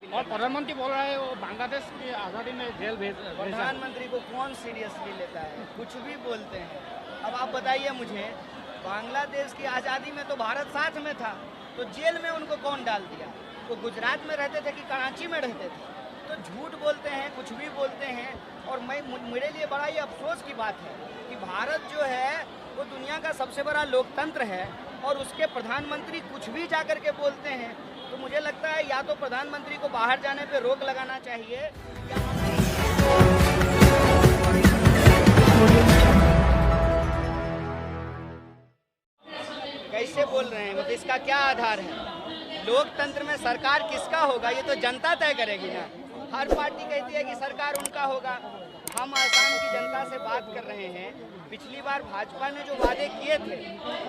और प्रधानमंत्री बोल रहा है वो बांग्लादेश की आज़ादी में जेल भेजा। प्रधानमंत्री को कौन सीरियसली लेता है, कुछ भी बोलते हैं। अब आप बताइए मुझे, बांग्लादेश की आज़ादी में तो भारत साथ में था, तो जेल में उनको कौन डाल दिया? वो गुजरात में रहते थे कि कराची में रहते थे? तो झूठ बोलते हैं, कुछ भी बोलते हैं। और मेरे लिए बड़ा ही अफसोस की बात है कि भारत जो है वो दुनिया का सबसे बड़ा लोकतंत्र है और उसके प्रधानमंत्री कुछ भी जाकर के बोलते हैं। तो मुझे लगता है या तो प्रधानमंत्री को बाहर जाने पे रोक लगाना चाहिए या कैसे बोल रहे हैं, मतलब इसका क्या आधार है? लोकतंत्र में सरकार किसका होगा ये तो जनता तय करेगी ना। हर पार्टी कहती है कि सरकार उनका होगा। हम आसाम की जनता से बात कर रहे हैं। पिछली बार भाजपा ने जो वादे किए थे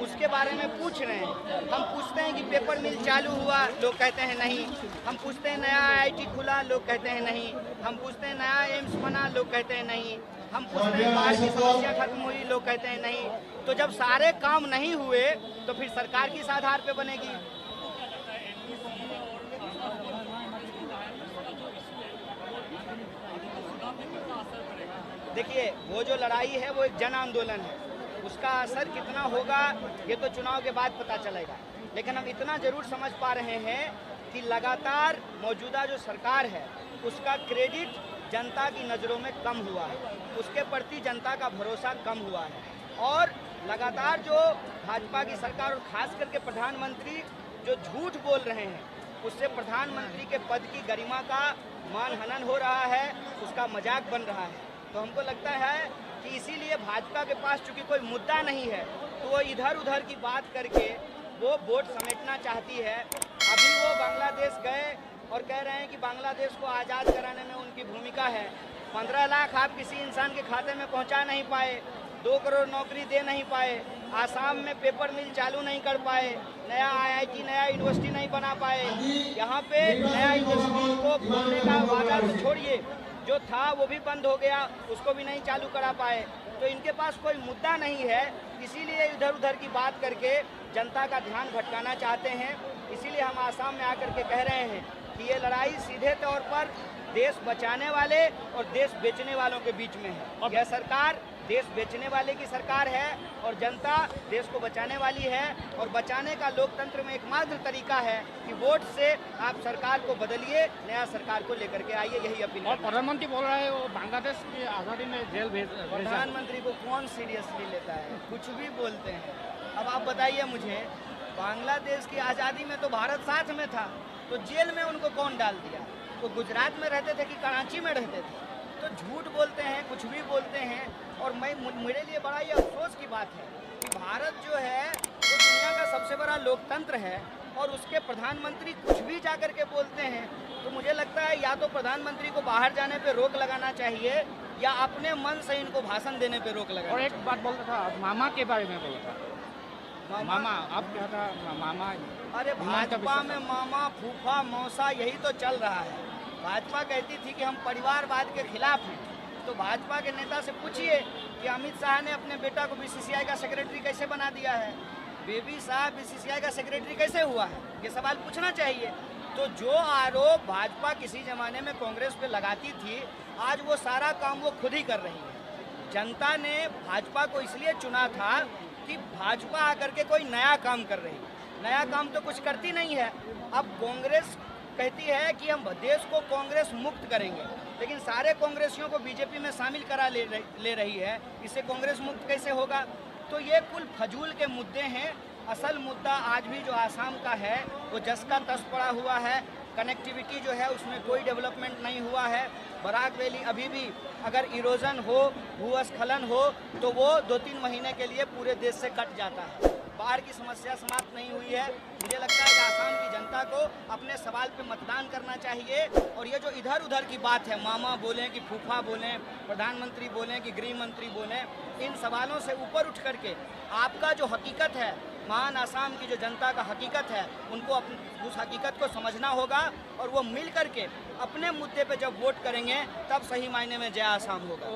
उसके बारे में पूछ रहे हैं। हम पूछते हैं कि पेपर मिल चालू हुआ, लोग कहते हैं नहीं। हम पूछते हैं नया IIT खुला, लोग कहते हैं नहीं। हम पूछते हैं नया एम्स बना, लोग कहते हैं नहीं। हम पूछते हैं बाढ़ की समस्या खत्म हुई, लोग कहते हैं नहीं। तो जब सारे काम नहीं हुए तो फिर सरकार किस आधार पे बनेगी? देखिए, वो जो लड़ाई है वो एक जन आंदोलन है। उसका असर कितना होगा ये तो चुनाव के बाद पता चलेगा। लेकिन हम इतना जरूर समझ पा रहे हैं कि लगातार मौजूदा जो सरकार है उसका क्रेडिट जनता की नज़रों में कम हुआ है, उसके प्रति जनता का भरोसा कम हुआ है। और लगातार जो भाजपा की सरकार और खास करके प्रधानमंत्री जो झूठ बोल रहे हैं उससे प्रधानमंत्री के पद की गरिमा का मानहनन हो रहा है, उसका मजाक बन रहा है। तो हमको लगता है कि इसीलिए भाजपा के पास चूंकि कोई मुद्दा नहीं है तो वो इधर उधर की बात करके वो वोट समेटना चाहती है। अभी वो बांग्लादेश गए और कह रहे हैं कि बांग्लादेश को आज़ाद कराने में उनकी भूमिका है। 15 लाख आप किसी इंसान के खाते में पहुंचा नहीं पाए, 2 करोड़ नौकरी दे नहीं पाए, आसाम में पेपर मिल चालू नहीं कर पाए, नया IIT नया यूनिवर्सिटी नहीं बना पाए। यहाँ पे नया यूनिवर्सिटी को खोलने का वादा तो छोड़िए, जो था वो भी बंद हो गया, उसको भी नहीं चालू करा पाए। तो इनके पास कोई मुद्दा नहीं है, इसीलिए इधर उधर की बात करके जनता का ध्यान भटकाना चाहते हैं। इसीलिए हम आसाम में आकर के कह रहे हैं कि ये लड़ाई सीधे तौर पर देश बचाने वाले और देश बेचने वालों के बीच में है। यह सरकार देश बेचने वाले की सरकार है और जनता देश को बचाने वाली है। और बचाने का लोकतंत्र में एकमात्र तरीका है कि वोट से आप सरकार को बदलिए, नया सरकार को लेकर के आइए, यही अपील। और प्रधानमंत्री बोल रहा है वो बांग्लादेश की आज़ादी में जेल भेजा। प्रधानमंत्री को कौन सीरियसली लेता है, कुछ भी बोलते हैं। अब आप बताइए मुझे, बांग्लादेश की आज़ादी में तो भारत साथ में था, तो जेल में उनको कौन डाल दिया? वो गुजरात में रहते थे कि कराची में रहते थे? तो झूठ बोलते हैं, कुछ भी बोलते हैं। और मेरे लिए बड़ा ही अफसोस की बात है कि भारत जो है वो दुनिया का सबसे बड़ा लोकतंत्र है और उसके प्रधानमंत्री कुछ भी जाकर के बोलते हैं। तो मुझे लगता है या तो प्रधानमंत्री को बाहर जाने पे रोक लगाना चाहिए या अपने मन से इनको भाषण देने पे रोक लगाना। और एक बात बोल रहा था, मामा के बारे में बोला था। मामा आप क्या था? मामा? अरे भाजपा में मामा, फूफा, मौसा यही तो चल रहा है। भाजपा कहती थी कि हम परिवारवाद के खिलाफ हैं, तो भाजपा के नेता से पूछिए कि अमित शाह ने अपने बेटा को BCCI का सेक्रेटरी कैसे बना दिया है, बेबी साहब BCCI का सेक्रेटरी कैसे हुआ है, ये सवाल पूछना चाहिए। तो जो आरोप भाजपा किसी जमाने में कांग्रेस पे लगाती थी, आज वो सारा काम वो खुद ही कर रही है। जनता ने भाजपा को इसलिए चुना था कि भाजपा आकर के कोई नया काम कर रही है। नया काम तो कुछ करती नहीं है। अब कांग्रेस कहती है कि हम देश को कांग्रेस मुक्त करेंगे, लेकिन सारे कांग्रेसियों को बीजेपी में शामिल करा ले रही है। इससे कांग्रेस मुक्त कैसे होगा? तो ये कुल फजूल के मुद्दे हैं। असल मुद्दा आज भी जो आसाम का है वो जस का तस पड़ा हुआ है। कनेक्टिविटी जो है उसमें कोई डेवलपमेंट नहीं हुआ है। बराक वैली अभी भी अगर इरोजन हो, भूस्खलन हो तो वो 2-3 महीने के लिए पूरे देश से कट जाता है। बाढ़ की समस्या समाप्त नहीं हुई है। मुझे लगता है कि आसाम की जनता को अपने सवाल पे मतदान करना चाहिए। और ये जो इधर उधर की बात है, मामा बोलें कि फूफा बोलें, प्रधानमंत्री बोलें कि गृह मंत्री बोलें, इन सवालों से ऊपर उठ करके आपका जो हकीकत है, महान आसाम की जो जनता का हकीकत है, उनको उस हकीकत को समझना होगा और वो मिल करके अपने मुद्दे पे जब वोट करेंगे तब सही मायने में जय आसाम होगा।